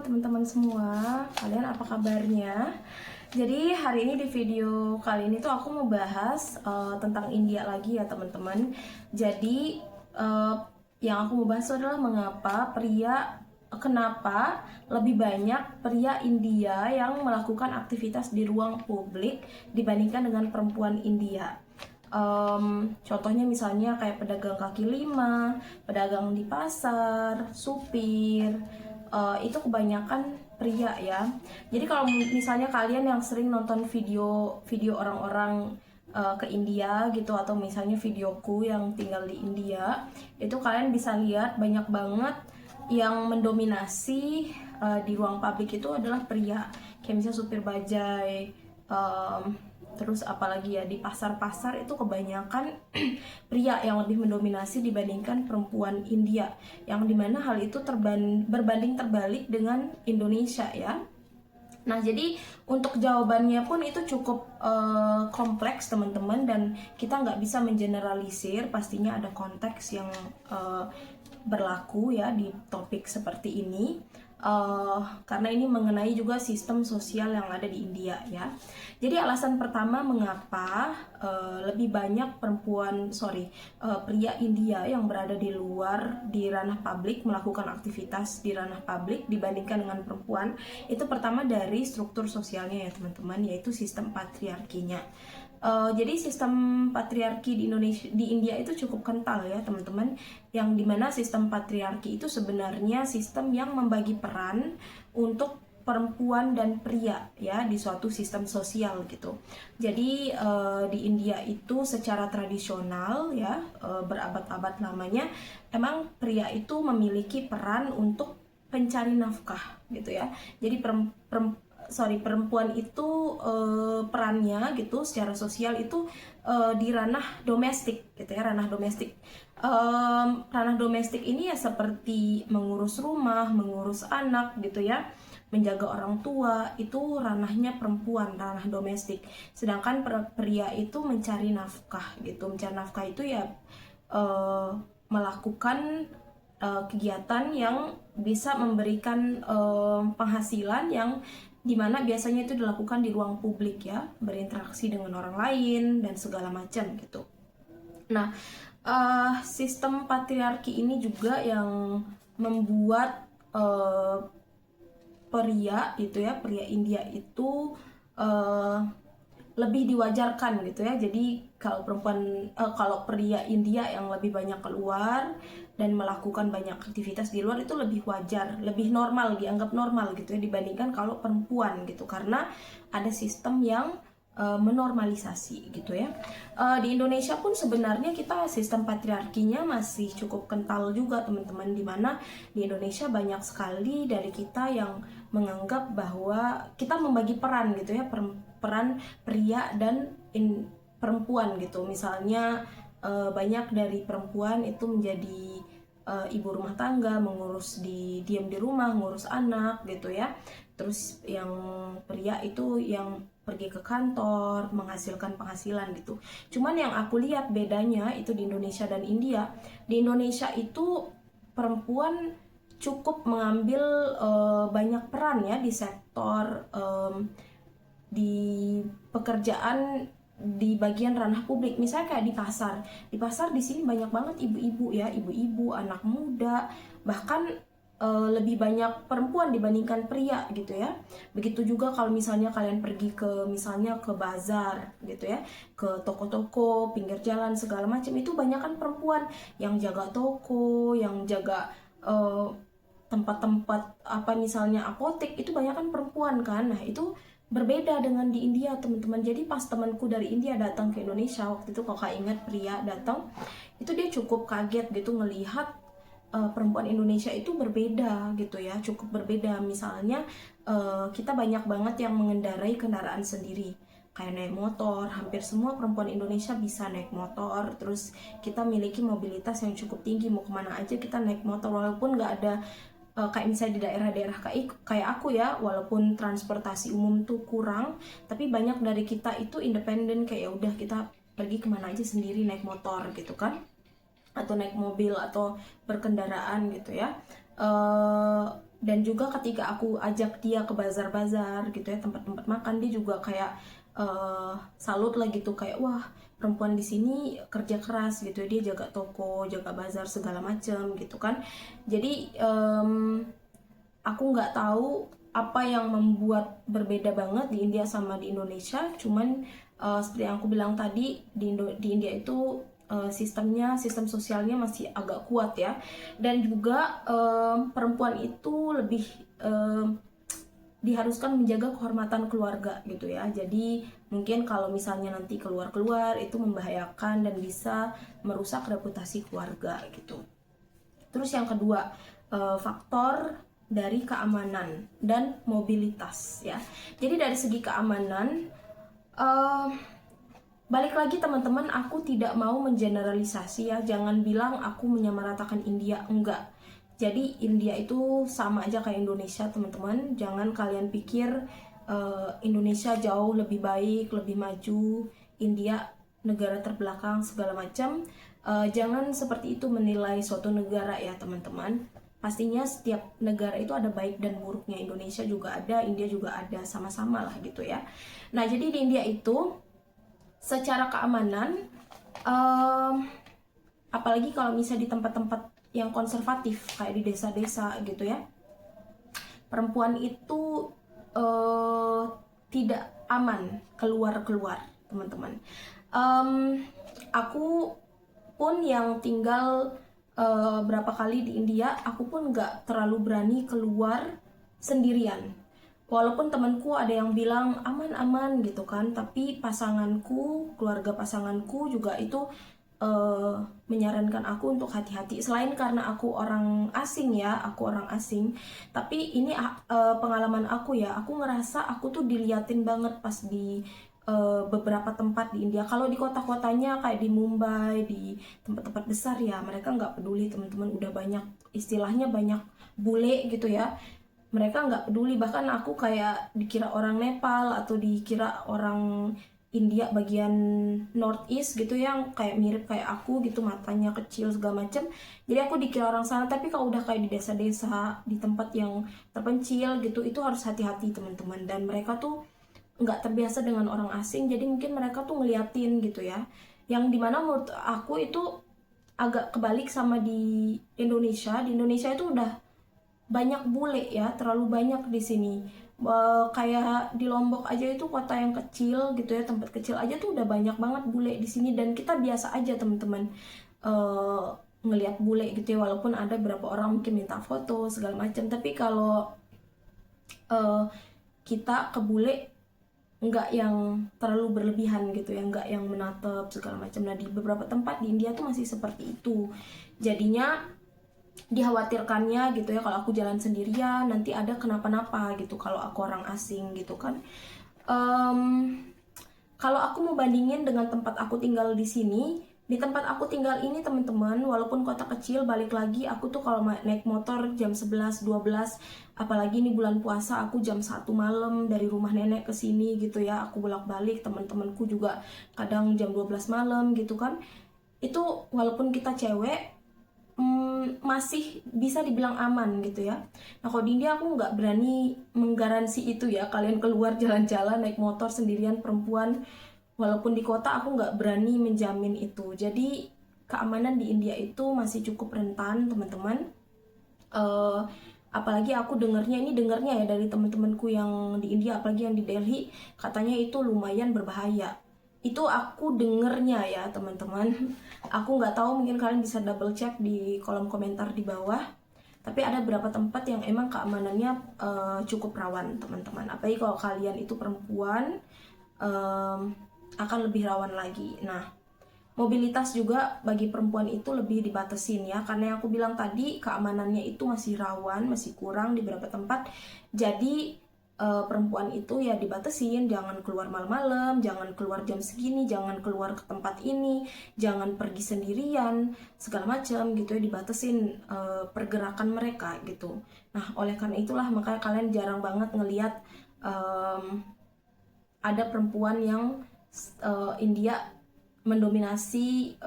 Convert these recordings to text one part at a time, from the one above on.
teman-teman semua, kalian apa kabarnya? Jadi hari ini di video kali ini tuh aku mau bahas tentang India lagi ya teman-teman. Jadi yang aku mau bahas itu adalah kenapa lebih banyak pria India yang melakukan aktivitas di ruang publik dibandingkan dengan perempuan India. Contohnya misalnya kayak pedagang kaki lima, pedagang di pasar, supir, itu kebanyakan pria ya. Jadi kalau misalnya kalian yang sering nonton video orang-orang ke India gitu, atau misalnya videoku yang tinggal di India, itu kalian bisa lihat banyak banget yang mendominasi di ruang publik itu adalah pria. Kayak misalnya supir bajai, terus apalagi ya di pasar-pasar itu kebanyakan pria yang lebih mendominasi dibandingkan perempuan India, yang dimana hal itu berbanding terbalik dengan Indonesia ya. Nah, jadi untuk jawabannya pun itu cukup kompleks teman-teman, dan kita nggak bisa mengeneralisir, pastinya ada konteks yang berlaku ya di topik seperti ini. Karena ini mengenai juga sistem sosial yang ada di India ya. Jadi alasan pertama mengapa lebih banyak pria India yang berada di luar di ranah publik, melakukan aktivitas di ranah publik dibandingkan dengan perempuan, itu pertama dari struktur sosialnya ya teman-teman, yaitu sistem patriarkinya. Jadi sistem patriarki di India itu cukup kental ya teman-teman, yang dimana sistem patriarki itu sebenarnya sistem yang membagi peran untuk perempuan dan pria ya di suatu sistem sosial gitu. Jadi di India itu secara tradisional ya, berabad-abad lamanya emang pria itu memiliki peran untuk pencari nafkah gitu ya. Jadi perempuan itu perannya gitu secara sosial itu di ranah domestik gitu ya, ranah domestik. Ranah domestik ini ya seperti mengurus rumah, mengurus anak gitu ya, menjaga orang tua, itu ranahnya perempuan, ranah domestik. Sedangkan pria itu mencari nafkah gitu. Mencari nafkah itu ya melakukan kegiatan yang bisa memberikan penghasilan yang dimana biasanya itu dilakukan di ruang publik ya, berinteraksi dengan orang lain dan segala macam gitu. Nah, sistem patriarki ini juga yang membuat pria India itu lebih diwajarkan gitu ya. Jadi kalau pria India yang lebih banyak keluar dan melakukan banyak aktivitas di luar itu lebih wajar, lebih normal, dianggap normal gitu ya, dibandingkan kalau perempuan gitu, karena ada sistem yang menormalisasi gitu ya. Di Indonesia pun sebenarnya kita sistem patriarkinya masih cukup kental juga teman-teman, dimana di Indonesia banyak sekali dari kita yang menganggap bahwa kita membagi peran gitu ya, peran pria dan perempuan gitu. Misalnya banyak dari perempuan itu menjadi ibu rumah tangga, diam di rumah, ngurus anak gitu ya. Terus yang pria itu yang pergi ke kantor, menghasilkan penghasilan gitu. Cuman yang aku lihat bedanya itu di Indonesia dan India. Di Indonesia itu perempuan cukup mengambil banyak peran ya di sektor di pekerjaan di bagian ranah publik. Misalnya kayak di pasar di sini banyak banget ibu-ibu ya, ibu-ibu, anak muda, bahkan lebih banyak perempuan dibandingkan pria gitu ya. Begitu juga kalau misalnya kalian pergi misalnya ke bazar gitu ya, ke toko-toko pinggir jalan segala macam, itu banyak kan perempuan yang jaga toko, yang jaga tempat-tempat misalnya apotek, itu banyak kan perempuan kan. Nah, itu berbeda dengan di India teman-teman. Jadi pas temanku dari India datang ke Indonesia waktu itu, kalau kalian ingat pria datang, itu dia cukup kaget gitu ngelihat perempuan Indonesia itu berbeda gitu ya, cukup berbeda. Misalnya kita banyak banget yang mengendarai kendaraan sendiri, kayak naik motor. Hampir semua perempuan Indonesia bisa naik motor. Terus kita miliki mobilitas yang cukup tinggi, mau kemana aja kita naik motor, walaupun nggak ada kayak misalnya di daerah-daerah kayak aku ya, walaupun transportasi umum tuh kurang, tapi banyak dari kita itu independen, kayak ya udah kita pergi kemana aja sendiri naik motor gitu kan, atau naik mobil atau berkendaraan gitu ya. Dan juga ketika aku ajak dia ke bazar-bazar gitu ya, tempat-tempat makan, dia juga kayak salut lah gitu, kayak wah perempuan di sini kerja keras gitu ya, dia jaga toko, jaga bazar segala macam gitu kan. Jadi aku nggak tahu apa yang membuat berbeda banget di India sama di Indonesia. Cuman seperti yang aku bilang tadi, di India itu sistem sosialnya masih agak kuat ya, dan juga perempuan itu lebih diharuskan menjaga kehormatan keluarga gitu ya. Jadi mungkin kalau misalnya nanti keluar-keluar itu membahayakan dan bisa merusak reputasi keluarga gitu. Terus yang kedua, faktor dari keamanan dan mobilitas ya. Jadi dari segi keamanan, balik lagi teman-teman, aku tidak mau mengeneralisasi ya. Jangan bilang aku menyamaratakan India, enggak. Jadi India itu sama aja kayak Indonesia teman-teman. Jangan kalian pikir Indonesia jauh lebih baik, lebih maju, India negara terbelakang segala macam. Jangan seperti itu menilai suatu negara ya teman-teman. Pastinya setiap negara itu ada baik dan buruknya. Indonesia juga ada, India juga ada, sama-sama lah gitu ya. Nah jadi di India itu secara keamanan, apalagi kalau misalnya di tempat-tempat yang konservatif kayak di desa-desa gitu ya, perempuan itu tidak aman keluar-keluar teman-teman. Aku pun yang tinggal berapa kali di India, aku pun nggak terlalu berani keluar sendirian. Walaupun temanku ada yang bilang aman-aman gitu kan, tapi pasanganku, keluarga pasanganku juga itu menyarankan aku untuk hati-hati. Selain karena aku orang asing ya, aku orang asing, tapi ini pengalaman aku ya, aku ngerasa aku tuh diliatin banget pas di beberapa tempat di India. Kalau di kota-kotanya kayak di Mumbai, di tempat-tempat besar ya, mereka nggak peduli teman-teman, udah banyak istilahnya banyak bule gitu ya, mereka nggak peduli. Bahkan aku kayak dikira orang Nepal atau dikira orang India bagian Northeast gitu yang kayak mirip kayak aku gitu, matanya kecil segala macem. Jadi aku dikira orang sana, tapi kalau udah kayak di desa-desa, di tempat yang terpencil gitu, itu harus hati-hati teman-teman. Dan mereka tuh nggak terbiasa dengan orang asing, jadi mungkin mereka tuh ngeliatin gitu ya. Yang dimana menurut aku itu agak kebalik sama di Indonesia. Di Indonesia itu udah banyak bule ya, terlalu banyak di sini. Kayak di Lombok aja itu kota yang kecil gitu ya, tempat kecil aja tuh udah banyak banget bule di sini, dan kita biasa aja teman-teman ngelihat bule gitu ya, walaupun ada beberapa orang mungkin minta foto segala macam, tapi kalau kita ke bule nggak yang terlalu berlebihan gitu ya, nggak yang menatap segala macam. Nah di beberapa tempat di India tuh masih seperti itu, jadinya dikhawatirkannya gitu ya, kalau aku jalan sendirian nanti ada kenapa-napa gitu kalau aku orang asing gitu kan. Kalau aku mau bandingin dengan tempat aku tinggal di sini, di tempat aku tinggal ini teman-teman, walaupun kota kecil, balik lagi aku tuh kalau naik motor jam 11, 12, apalagi ini bulan puasa, aku jam 1 malam dari rumah nenek ke sini gitu ya, aku bolak-balik, teman-temanku juga kadang jam 12 malam gitu kan. Itu walaupun kita cewek masih bisa dibilang aman gitu ya. Nah kalau di India aku nggak berani menggaransi itu ya, kalian keluar jalan-jalan naik motor sendirian perempuan, walaupun di kota aku nggak berani menjamin itu. Jadi keamanan di India itu masih cukup rentan teman-teman. Apalagi aku dengarnya ya dari teman-temanku yang di India, apalagi yang di Delhi, katanya itu lumayan berbahaya. Itu aku dengernya ya teman-teman. Aku nggak tahu, mungkin kalian bisa double check di kolom komentar di bawah. Tapi ada beberapa tempat yang emang keamanannya cukup rawan teman-teman. Apalagi kalau kalian itu perempuan, akan lebih rawan lagi. Nah mobilitas juga bagi perempuan itu lebih dibatasin ya, karena yang aku bilang tadi keamanannya itu masih rawan, masih kurang di beberapa tempat. Jadi perempuan itu ya dibatasin, jangan keluar malam-malam, jangan keluar jam segini, jangan keluar ke tempat ini, jangan pergi sendirian, segala macam gitu ya, dibatasin pergerakan mereka gitu. Nah oleh karena itulah makanya kalian jarang banget ngelihat ada perempuan yang India mendominasi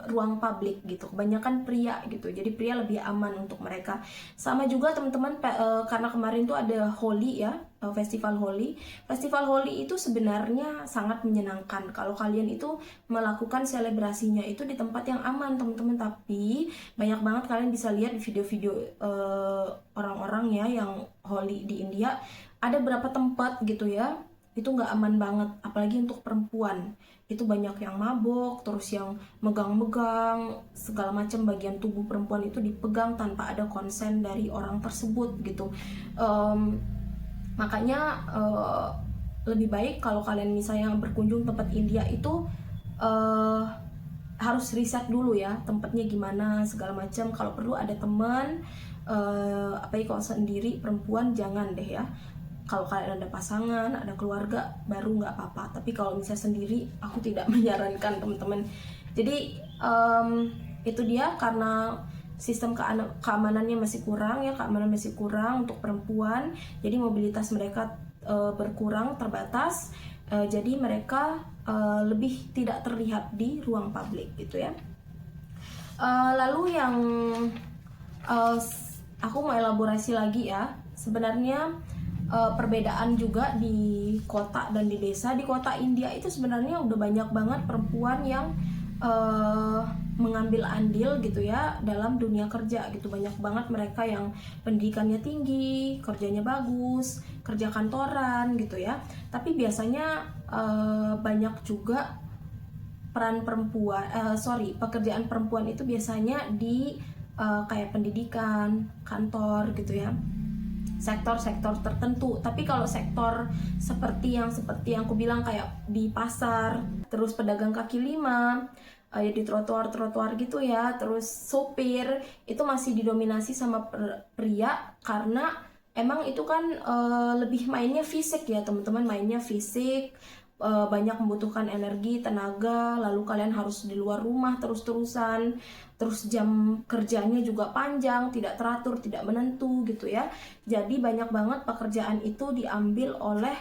ruang publik gitu, kebanyakan pria gitu, jadi pria lebih aman untuk mereka. Sama juga teman-teman, karena kemarin tuh ada Holi ya, festival Holi itu sebenarnya sangat menyenangkan kalau kalian itu melakukan selebrasinya itu di tempat yang aman teman-teman. Tapi banyak banget kalian bisa lihat di video-video orang-orang ya yang Holi di India, ada beberapa tempat gitu ya itu nggak aman banget, apalagi untuk perempuan. Itu banyak yang mabok, terus yang megang-megang segala macam bagian tubuh perempuan itu dipegang tanpa ada konsen dari orang tersebut gitu. Makanya lebih baik kalau kalian misalnya berkunjung tempat India itu harus riset dulu ya tempatnya gimana segala macam. Kalau perlu ada teman, apalagi kalau sendiri perempuan jangan deh ya. Kalau kalian ada pasangan, ada keluarga, baru nggak apa-apa. Tapi kalau misalnya sendiri, aku tidak menyarankan teman-teman. Jadi itu dia, karena sistem keamanannya masih kurang ya, keamanan masih kurang untuk perempuan. Jadi mobilitas mereka berkurang, terbatas. Jadi mereka lebih tidak terlihat di ruang publik gitu ya. Lalu yang aku mau elaborasi lagi ya, sebenarnya perbedaan juga di kota dan di desa. Di kota India itu sebenarnya udah banyak banget perempuan yang mengambil andil gitu ya dalam dunia kerja gitu. Banyak banget mereka yang pendidikannya tinggi, kerjanya bagus, kerja kantoran gitu ya. Tapi biasanya banyak juga pekerjaan perempuan itu biasanya di kayak pendidikan, kantor gitu ya, sektor-sektor tertentu. Tapi kalau sektor seperti yang aku bilang kayak di pasar, terus pedagang kaki lima, ya di trotoar gitu ya, terus sopir, itu masih didominasi sama pria, karena emang itu kan lebih mainnya fisik ya teman-teman, mainnya fisik, banyak membutuhkan energi, tenaga, lalu kalian harus di luar rumah terus-terusan, terus jam kerjanya juga panjang, tidak teratur, tidak menentu gitu ya. Jadi banyak banget pekerjaan itu diambil oleh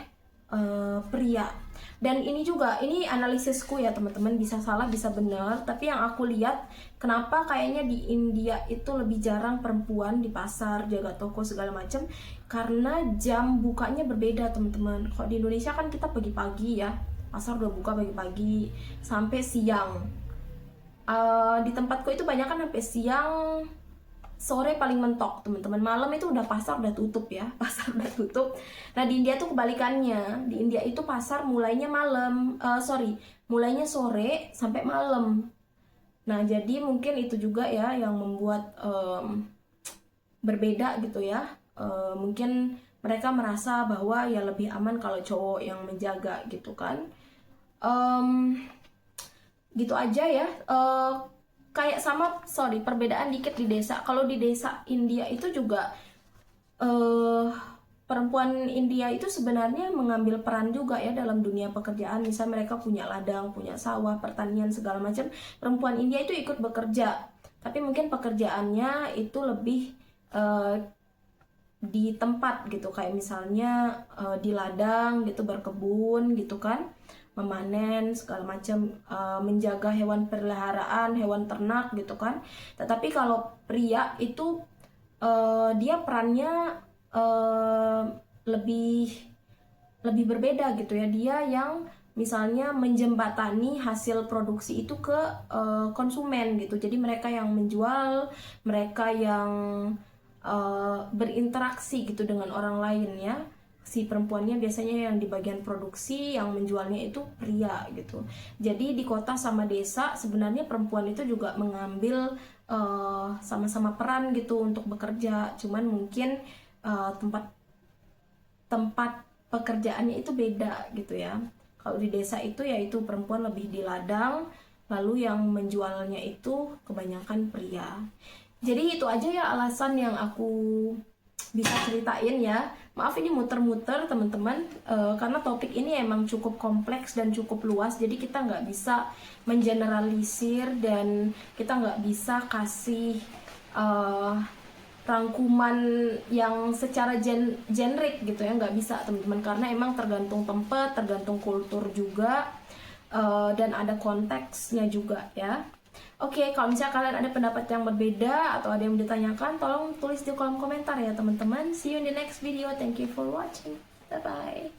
pria. Dan ini juga, ini analisisku ya teman-teman, bisa salah bisa benar, tapi yang aku lihat kenapa kayaknya di India itu lebih jarang perempuan di pasar, jaga toko segala macam, karena jam bukanya berbeda teman-teman. Kalau di Indonesia kan kita pagi-pagi ya, pasar udah buka pagi-pagi sampai siang. Di tempatku itu banyak kan sampai siang, sore paling mentok teman-teman. Malam itu udah pasar udah tutup ya, pasar udah tutup. Nah di India tuh kebalikannya, di India itu pasar mulainya mulainya sore sampai malam. Nah jadi mungkin itu juga ya yang membuat berbeda gitu ya. Mungkin mereka merasa bahwa ya lebih aman kalau cowok yang menjaga gitu kan. Gitu aja ya. Kayak perbedaan dikit di desa. Kalau di desa India itu juga perempuan India itu sebenarnya mengambil peran juga ya dalam dunia pekerjaan. Misal mereka punya ladang, punya sawah, pertanian segala macam. Perempuan India itu ikut bekerja, tapi mungkin pekerjaannya itu lebih di tempat gitu, kayak misalnya di ladang gitu, berkebun gitu kan, memanen segala macam, menjaga hewan peliharaan, hewan ternak gitu kan. Tetapi kalau pria itu dia perannya lebih berbeda gitu ya. Dia yang misalnya menjembatani hasil produksi itu ke konsumen gitu. Jadi mereka yang menjual, mereka yang berinteraksi gitu dengan orang lain ya. Si perempuannya biasanya yang di bagian produksi, yang menjualnya itu pria gitu. Jadi di kota sama desa sebenarnya perempuan itu juga mengambil sama-sama peran gitu untuk bekerja. Cuman mungkin tempat pekerjaannya itu beda gitu ya. Kalau di desa itu yaitu perempuan lebih di ladang, lalu yang menjualnya itu kebanyakan pria. Jadi itu aja ya alasan yang aku bisa ceritain ya. Maaf ini muter-muter teman-teman, karena topik ini emang cukup kompleks dan cukup luas. Jadi kita nggak bisa mengeneralisir dan kita nggak bisa kasih rangkuman yang secara generik gitu ya, nggak bisa teman-teman, karena emang tergantung tempat, tergantung kultur juga. dan ada konteksnya juga ya. Oke, kalau misalnya kalian ada pendapat yang berbeda atau ada yang ditanyakan, tolong tulis di kolom komentar ya teman-teman. See you in the next video. Thank you for watching. Bye bye.